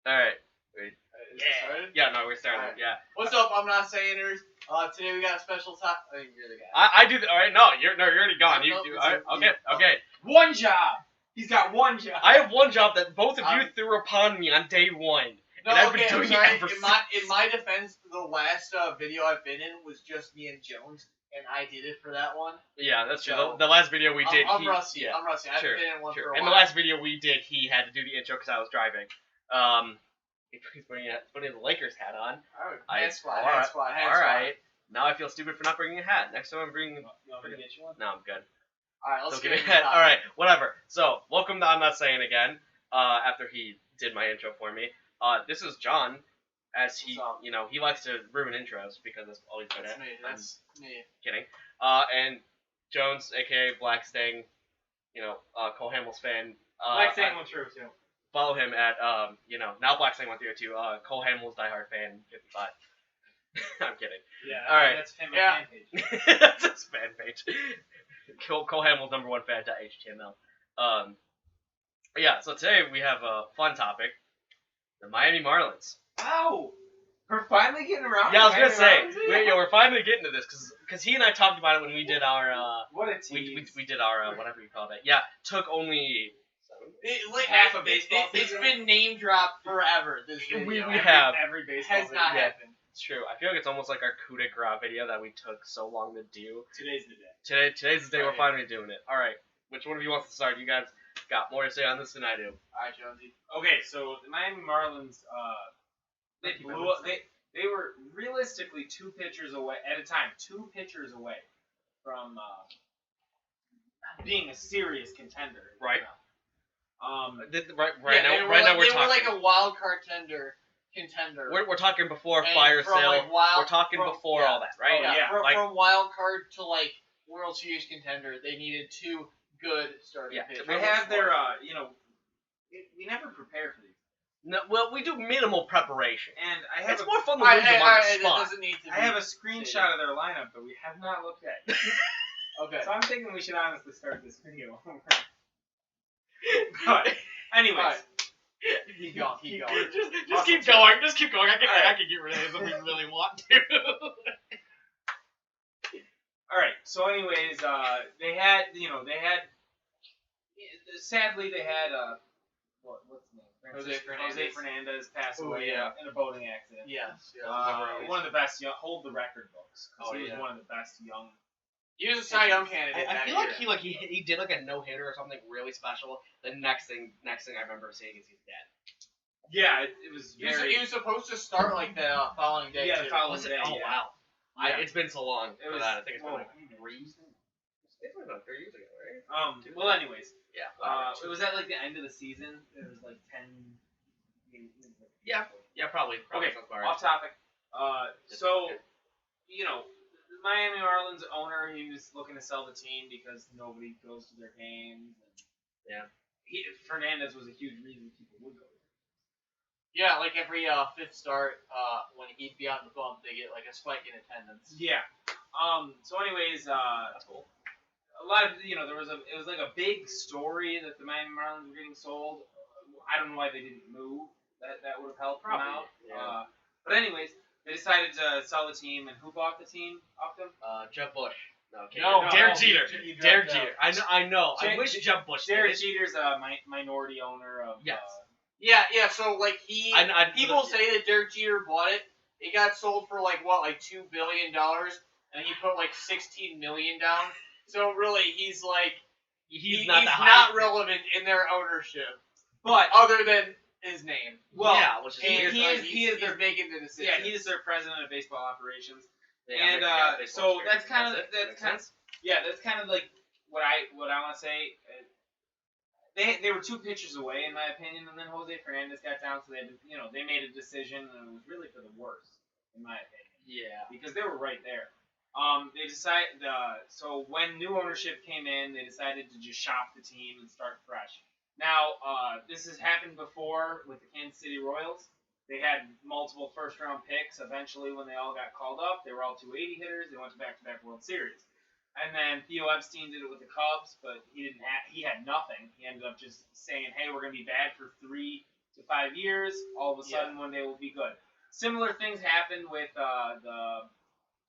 All right. Wait. Yeah, no, we're starting. Alright. Yeah. What's up? I'm Not Sayiners. Today we got a special topic. Oh, you're the guy. I do. All right. No, you're already gone. You Nope, do. it's All right, you. okay. One job. He's got one job. I have one job that both of you threw upon me on day one. No, and I've been okay, doing I'm sorry. it ever In my defense, the last video I've been in was just me and Jones, and I did it for that one. Yeah, that's true. So, the last video we did. I'm rusty. Yeah, I'm rusty. I sure, haven't been in one for a while. And the last video we did, he had to do the intro because I was driving. He's putting the Lakers hat on. Hand squad. All right. Now I feel stupid for not bringing a hat. Next time I'm bringing. You want me to get you one? No, I'm good. All right, let's Don't get give me into a hat. the All right, whatever. So, welcome to I'm Not Saying again. After he did my intro for me, this is John. As he, he likes to ruin intros because that's all he's good at. That's me. Kidding. And Jones, aka Black Sting, Cole Hamels fan. Black Sting went through too. Follow him at now Black Sting went through too. Cole Hamels diehard fan 55. I'm kidding. Yeah. All right. That's him fan page. That's his fan page. Cole Hamels #1 fan.html. Yeah. So today we have a fun topic: the Miami Marlins. Ow! We're finally getting around. Yeah, I was gonna say we're finally getting to this because he and I talked about it when we did our what a tease. we did our whatever you call it. Yeah, took only half a baseball It's season. been name dropped forever. This video. We have. Every baseball Has not video. happened. It's true. I feel like it's almost like our coup de grace video that we took so long to do. Today's the day. Today's the day we're Right. finally doing it. All right, which one of you wants to start? You guys got more to say on this than I do. All right, Jonesy. Okay, so the Miami Marlins, they blew up. They were realistically two pitchers away from being a serious contender. Right. Right now they we're were talking. like a wild card contender. We're talking before And fire from, sale. like, wild- we're talking from- before yeah. all that, right? From wild card to like World Series contender, they needed two good starting pitchers. They have their, we never prepare for these. No, well, we do minimal preparation. And I have It's more fun to lose them on the It spot. doesn't need to. I have a screenshot of their lineup that we have not looked at. Okay. So I'm thinking we should honestly start this video. But, anyways. Alright. Keep going. Just keep going. Just keep going. I can get rid of this if we really want to. Alright, so anyways, sadly they had, what's his name? Jose Fernandez passed away in a boating accident. Yes. One of the best hold the record books. He was yeah. one of the best young. He was a Cy Young candidate. I that feel year. like he did like a no hitter or something really special. The next thing I remember seeing is he's dead. Yeah, it was He very. was supposed to start like the following day. Yeah, too. the following Was it? day. Oh Yeah. wow. Yeah. It's been so long It for was- that. I think it's been well, like 3 years. It's been about 3 years ago, right? Well, anyways, Yeah. it was at like the end of the season. It was like 10. Yeah, probably. Okay, sounds about right. off topic. So, the Miami Marlins owner, he was looking to sell the team because nobody goes to their games. And Fernandez was a huge reason people would go. Yeah, like every fifth start, when he'd be on the bump, they get like a spike in attendance. Yeah. So, anyways, That's cool. a lot of it was like a big story that the Miami Marlins were getting sold. I don't know why they didn't move. That would have helped them out. Yeah. But anyways, they decided to sell the team, and who bought the team off them? Jeb Bush. No, No, Derek Jeter. he dropped Derek out. Jeter. I know. I Jay- wish Jeb Bush did Derek it. Jeter's a minority owner of. Yes. Yeah. So like people say say that Derek Jeter bought it. It got sold for like $2 billion, and he put like $16 million down. So really, he's like he's not relevant in their ownership, But other than his name. well, yeah, which is weird. He's making the decision. yeah, he's their president of baseball operations. Yeah, And so that's kind of like what I want to say. They were two pitchers away in my opinion, and then Jose Fernandez got down, so they made a decision, and it was really for the worst in my opinion. Yeah. Because they were right there. They decided. So when new ownership came in, they decided to just shop the team and start fresh. Now, this has happened before with the Kansas City Royals. They had multiple first-round picks. Eventually, when they all got called up, they were all 280 hitters. They went to back-to-back World Series. And then Theo Epstein did it with the Cubs, but he had nothing. He ended up just saying, "Hey, we're going to be bad for 3 to 5 years. All of a sudden, one day we'll be good. Similar things happened with the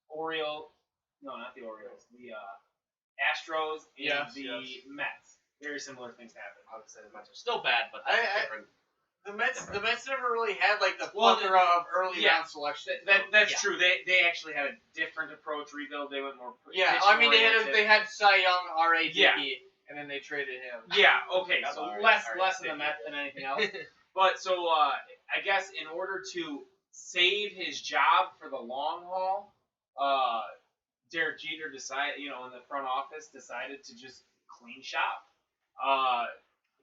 Orioles. No, not the Orioles. The Astros and the Mets. Very similar things happened. I would say the Mets are still bad, but that's different. The Mets never really had like the plethora of early round selection. That's true. They actually had a different approach rebuild. They went more. I mean they had Cy Young, R.A.D.P. And then they traded him. Yeah. Okay. So less in the Mets than anything else. But so I guess in order to save his job for the long haul, Derek Jeter decided, in the front office, decided to just clean shop.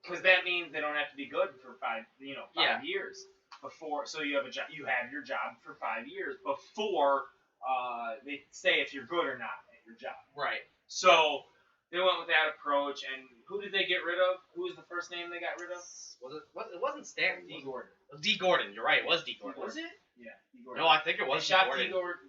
Because that means they don't have to be good for 5 years before. So you have your job for 5 years before they say if you're good or not at your job. Right. So they went with that approach, and who did they get rid of? Who was the first name they got rid of? It wasn't Stanton. D. Gordon. D. Gordon. You're right. It was D. Gordon. Was it? Yeah. D. Gordon. No, I think it was D. Gordon.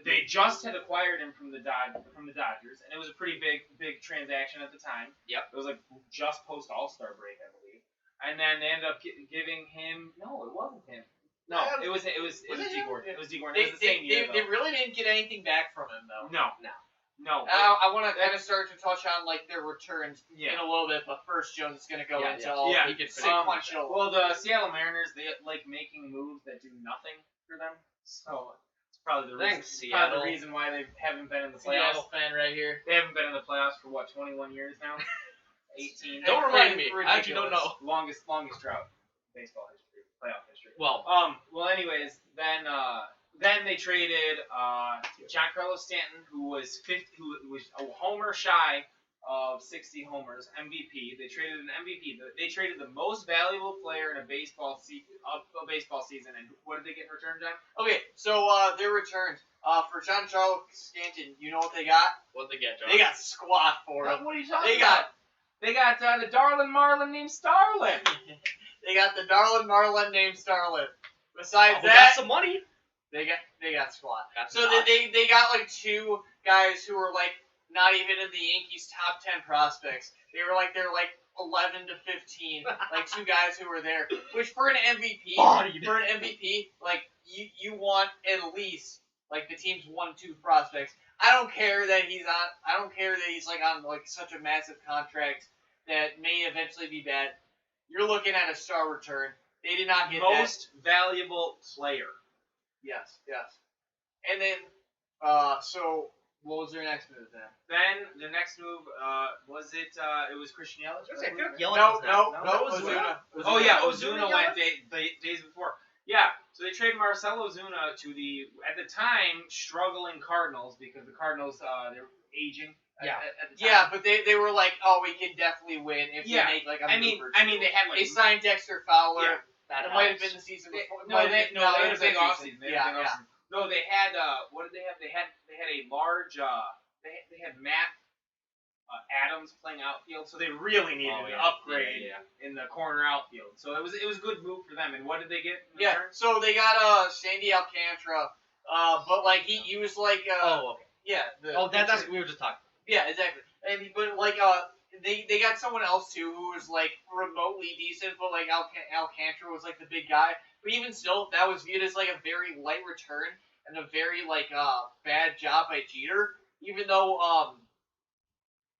They just had acquired him from the Dodgers, and it was a pretty big transaction at the time. Yep. It was like just post All-Star break, I believe. And then they ended up giving him. No, it wasn't him. No, it was D. Gordon. It was D. Gordon. It was the same year. They really didn't get anything back from him though. No. I want to kind of start to touch on like their returns in a little bit, but first Jones is going to go into all sequential. Well, the Seattle Mariners, they like making moves that do nothing for them. So it's probably the reason why they haven't been in the playoffs. Seattle fan right here. They haven't been in the playoffs for 21 years now. 18. Don't remind me. I actually don't know. Longest drought in baseball history, playoff history. Well, anyways, then they traded Giancarlo Stanton, who was a homer shy of 60 homers, MVP. They traded an MVP. They traded the most valuable player in a baseball season. And what did they get in return, John? Okay, so their returns for Giancarlo Stanton. You know what they got? What did they get, John? They got squat for him. What are you talking about? They got the darling Marlin named Starlin. They got the darling Marlin named Starlin. Besides that, got some money. They got squat. So they got like two guys who were like not even in the Yankees' top 10 prospects. They're like 11 to 15, like two guys who were there. Which for an MVP, like you want at least like the team's 1-2 prospects. I don't care that he's like on like such a massive contract that may eventually be bad. You're looking at a star return. They did not get most valuable player. Yes. And then, so what was their next move then? Then the next move was it? It was Christian Yelich. No, Ozuna. Oh yeah, Ozuna went days before. Yeah, so they traded Marcell Ozuna to the at the time struggling Cardinals because the Cardinals they were aging. At the time. Yeah, but they were like, oh, we can definitely win if we make like a move. I mean, they had like they signed Dexter Fowler. Yeah. That might have been the season before. They had a big offseason. Yeah. No, they had what did they have? They had a large they had Matt Adams playing outfield, so they really needed an upgrade in the corner outfield. So it was a good move for them. And what did they get? So they got Sandy Alcantara, but like he was like that's what we were just talking about. Yeah, exactly. And but like they got someone else too who was like remotely decent, but like Alcantara was like the big guy. But even still, that was viewed as like a very light return and a very like bad job by Jeter. Even though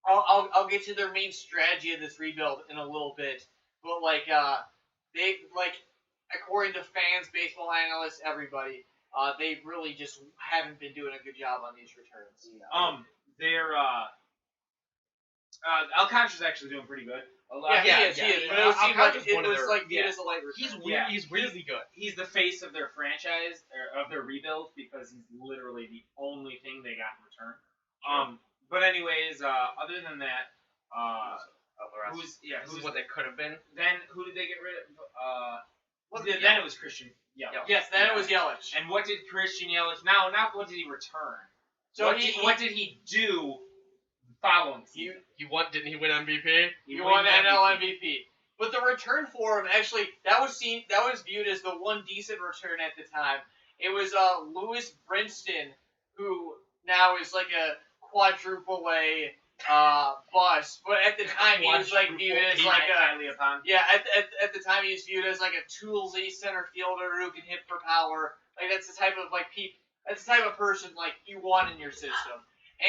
I'll get to their main strategy of this rebuild in a little bit, but like they like according to fans, baseball analysts, everybody, they really just haven't been doing a good job on these returns. They're Alcantara's actually doing pretty good. He is. But it seemed like it was like viewed as a light return. He's really good. He's the face of their franchise of their rebuild because he's literally the only thing they got in return. Sure. But anyways, other than that, who's what they could have been. Then who did they get rid of? Then it was Christian Yelich. Yes, then it was Yelich. And what did Christian Yelich? Now, not what did he return? So what did he do? Following season. Didn't he win MVP? He won NL MVP. But the return for him, actually, that was viewed as the one decent return at the time. It was Lewis Brinston, who now is like a quadruple A bust, but at the time he was like viewed as like a highly upon. yeah. At the time he was viewed as like a toolsy center fielder who can hit for power. Like that's the type of like that's the type of person like you want in your system.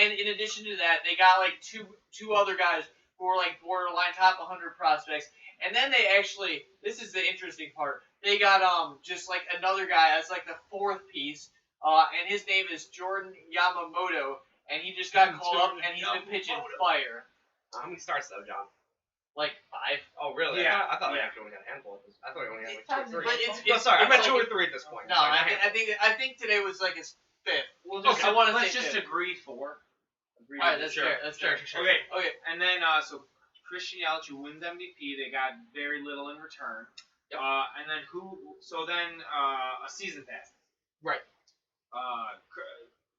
And in addition to that, they got like two other guys who were like borderline top 100 prospects. And then they actually, this is the interesting part. They got just like another guy as like the fourth piece, and his name is Jordan Yamamoto, and he just got called up and he's been pitching fire. How many starts though, John? Like 5. Oh really? Yeah. I thought we Yeah. actually only had a handful of this. I thought we only had like But 2 or 3. it's Sorry, I'm at like 2 or 3 at this point. No, Sorry, I think today was like his 5th. We'll just- I wanna let's say just fifth. agree 4. Agree All right, to that's disagree. fair. That's Sure, fair. sure. Okay, Okay. and then so Christian Yelich, who wins MVP, they got very little in return. Yep. And then a season pass. Right.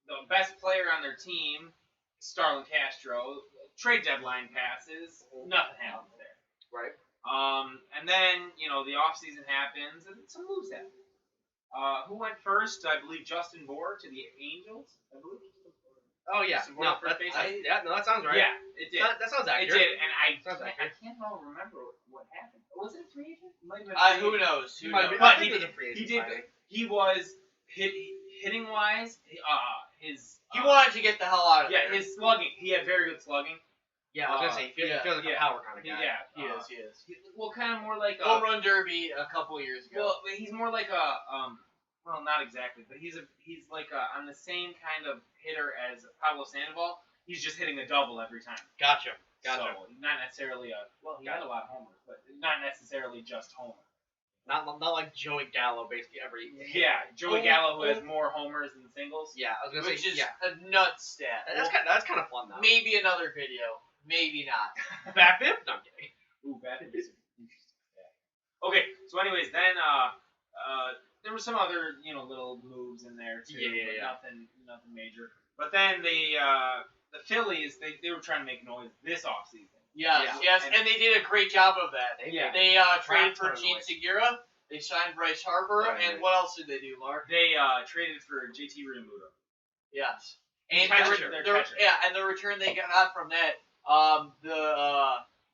The best player on their team, Starlin Castro, trade deadline passes, nothing happens there. Right. And then the offseason happens and some moves happen. Who went first? I believe Justin Bour to the Angels. I believe. Oh yeah. Some more No, first base. that sounds right. Yeah, it did. That sounds It accurate. did, and Sounds I accurate. can't well remember what happened. Was it a free agent? It might have been a free Who agent. knows? Who Might knows? be- But I think he it was did- a free He agent did. signing. He was hitting wise. His He wanted to get the hell out of yeah, there. his slugging. He had very good slugging. Yeah, I was gonna say he yeah, feels like a yeah. power kind of guy. Yeah, He is. Well, kind of more like Home run derby a couple years ago. Well, he's more like a Well, not exactly, but he's like on the same kind of hitter as Pablo Sandoval. He's just hitting a double every time. Gotcha. So not necessarily he had a lot of homers, but not necessarily just homers. Not like Joey Gallo basically every. Yeah, Joey Gallo, who has more homers than singles. Yeah, I was gonna which say. is Yeah, a nut stat. that's kind of fun though. Maybe another video. Maybe not. Back fifth? No, I'm kidding. Ooh, that is interesting. Yeah. Okay, so anyways, then there were some other little moves in there too. Yeah. But nothing major. But then the Phillies they were trying to make noise this offseason. Yes, and they did a great job of that. Yeah. They traded for Crap ton Gene of Segura. They signed Bryce Harper, Right. and what else did they do, Mark? They traded for JT Realmuto. Yes. And Catcher, the, their catcher. and the return they got from that,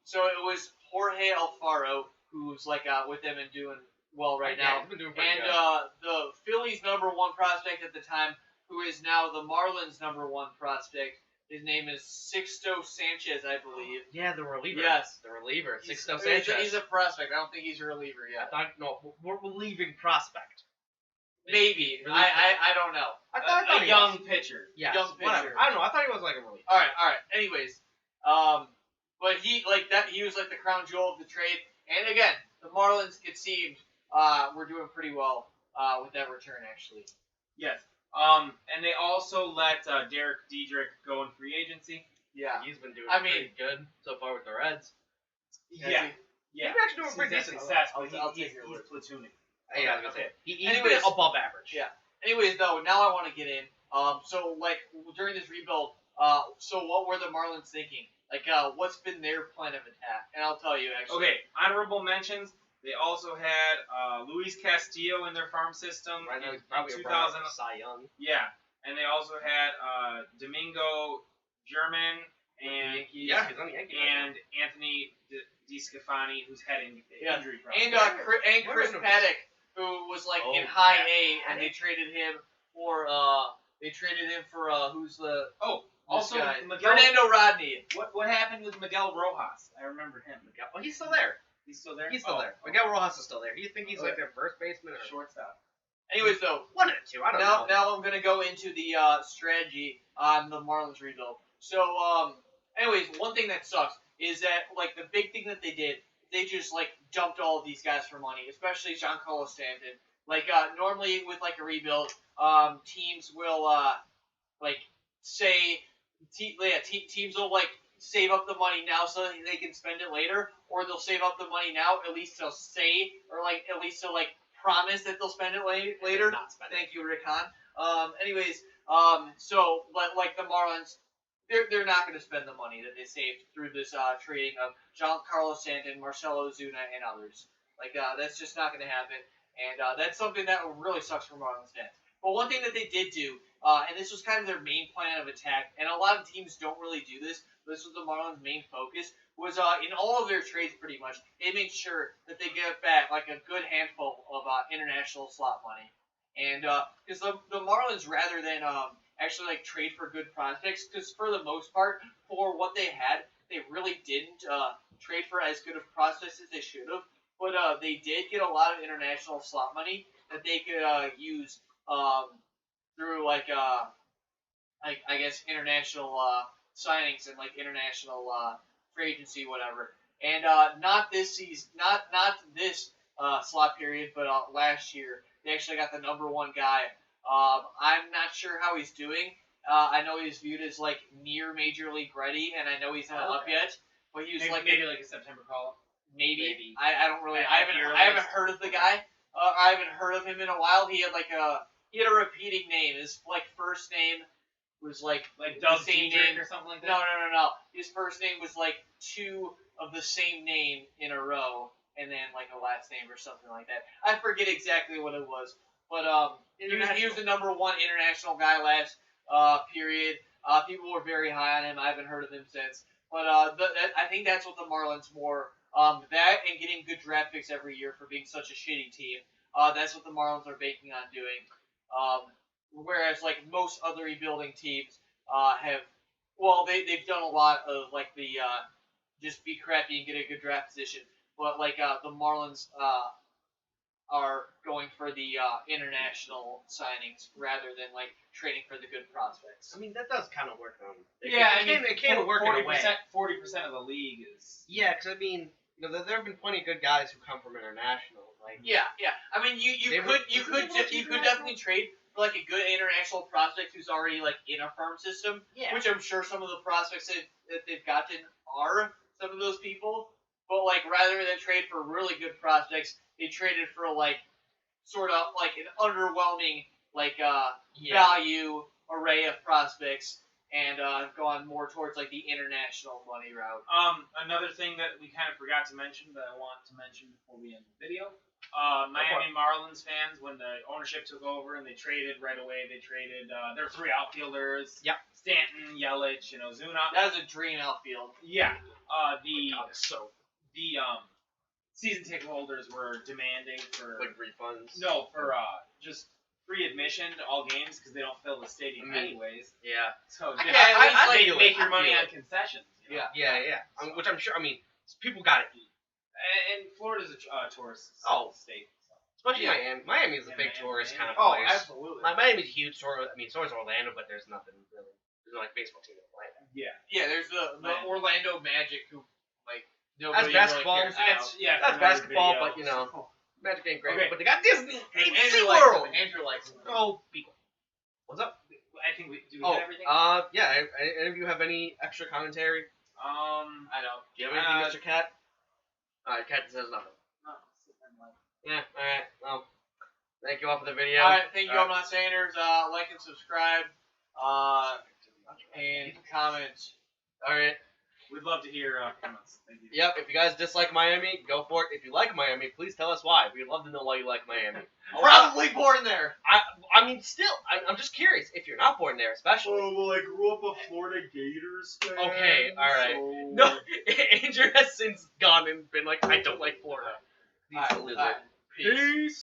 so it was Jorge Alfaro, who's like with them and doing well right Yeah, now. he's been doing pretty And good. the Phillies' #1 prospect at the time, who is now the Marlins' #1 prospect, his name is Sixto Sanchez, I believe. Yeah, the reliever. Yes. The reliever. Sixto He's Sanchez. a prospect. I don't think he's a reliever yet. We're relieving prospect. Maybe. Really? I don't know. I thought A he young was. pitcher. Yes, young whatever. pitcher. I don't know. I thought he was like a reliever. All right. Anyways, but he was like the crown jewel of the trade. And again, the Marlins, it seemed, were doing pretty well with that return actually. Yes. And they also let Derek Diedrich go in free agency. Yeah. He's been doing I mean- pretty good so far with the Reds. Yeah. He's actually doing He's pretty a decent. success, I'll but take he's your word. platooning. Yeah, I was gonna Okay. say. He's Anyways. been above average. Yeah. Anyways, though, now I want to get in. So like during this rebuild, so what were the Marlins thinking? Like, what's been their plan of attack? And I'll tell you actually. Okay, honorable mentions. They also had Luis Castillo in their farm system Right now in he's probably a 2000. runner for Cy Young. Yeah, and they also had Domingo German and Yeah, he's on the Yankees. and Anthony DeSclafani, who's heading Yeah. injury problems. And Where Chris was it? Paddock, who was like in Oh, high Paddock. A, and they traded him for who's the also this guy? Miguel. Fernando Rodney. What happened with Miguel Rojas? I remember him. Oh, he's still there. He's still there. He's still Oh, there. Miguel Rojas is still there. Do you think he's like Okay. their first baseman or shortstop. Anyways, though, one of the two? I don't now know. I'm gonna go into the strategy on the Marlins rebuild. So anyways, one thing that sucks is that like the big thing that they did, they just like dumped all of these guys for money, especially Giancarlo Stanton. Like normally with like a rebuild, teams will like say teams will like save up the money now so that they can spend it later, or they'll save up the money now at least they'll say, or like at least they'll like promise that they'll spend it later. Not spending. Thank you, Rick Hahn. So like the Marlins, they're not going to spend the money that they saved through this trading of Giancarlo Stanton, Marcelo Ozuna, and others. Like that's just not going to happen, and that's something that really sucks for Marlins fans. But one thing that they did do, and this was kind of their main plan of attack, and a lot of teams don't really do this, but this was the Marlins' main focus, was in all of their trades pretty much, they made sure that they get back like a good handful of international slot money. And because the Marlins, rather than actually like trade for good prospects, because for the most part, for what they had, they really didn't trade for as good of prospects as they should have. But they did get a lot of international slot money that they could use through like I guess international signings and like international free agency, whatever. And not this season, not this slot period, but last year they actually got the number one guy. I'm not sure how he's doing. I know he's viewed as like near major league ready, and I know he's not up yet. But he was maybe like a September call up. Maybe. I don't really. I haven't heard of the guy. I haven't heard of him in a while. He had a repeating name. His like first name was like Doug the same Diedrich name or something like that. No. His first name was like two of the same name in a row, and then like a last name or something like that. I forget exactly what it was, but he was the number one international guy last period. People were very high on him. I haven't heard of him since, but I think that's what the Marlins more. That and getting good draft picks every year for being such a shitty team. That's what the Marlins are banking on doing. Whereas like most other rebuilding teams they've done a lot of like the just be crappy and get a good draft position. But like the Marlins are going for the international signings rather than like trading for the good prospects. I mean, that does kind of work on. It can work in a way. 40% of the league is. Yeah, because I mean, there have been plenty of good guys who come from international. Like. Yeah. I mean, you could definitely trade for like a good international prospect who's already like in a farm system. Yeah. Which I'm sure some of the prospects that they've gotten are some of those people. But like rather than trade for really good prospects, they traded for like sort of like an underwhelming like value array of prospects and gone more towards like the international money route. Another thing that we kind of forgot to mention that I want to mention before we end the video. Miami Marlins fans, when the ownership took over and they traded right away, they traded their three outfielders. Yep. Stanton, Yelich, and Ozuna. That was a dream outfield. Yeah. The season ticket holders were demanding for like refunds. No, for just free admission to all games because they don't fill the stadium anyways. Yeah. So I make your money on concessions. You know? Yeah. Which I'm sure. I mean, people gotta eat. And Florida's a tourist state. So. Especially Miami. Miami is a big tourist kind of place. Oh, absolutely. Miami's huge. So is Orlando, but there's nothing really. There's no like baseball team in Orlando. Yeah. Yeah, there's the Orlando Magic who like. That's basketball. Really that's basketball, but you know, Magic ain't great. Okay. But they got Disney. Andrew likes them. Oh, people. What's up? I think we get everything. Yeah. Any of you have any extra commentary? I don't. Do you have anything, Mr. Cat? Alright, Cat says nothing. No. Yeah. All right. Well, thank you all for the video. All right. Thank you. I'm Not Sayiners. Like and subscribe. And comment. All right. We'd love to hear comments. Thank you. Yep, if you guys dislike Miami, go for it. If you like Miami, please tell us why. We'd love to know why you like Miami. Probably born there. I mean, still, I'm just curious. If you're not born there, especially. Oh, well, I grew up a Florida Gators fan. Okay, alright. So... No, Andrew has since gone and been like, I don't like Florida. All right. Peace.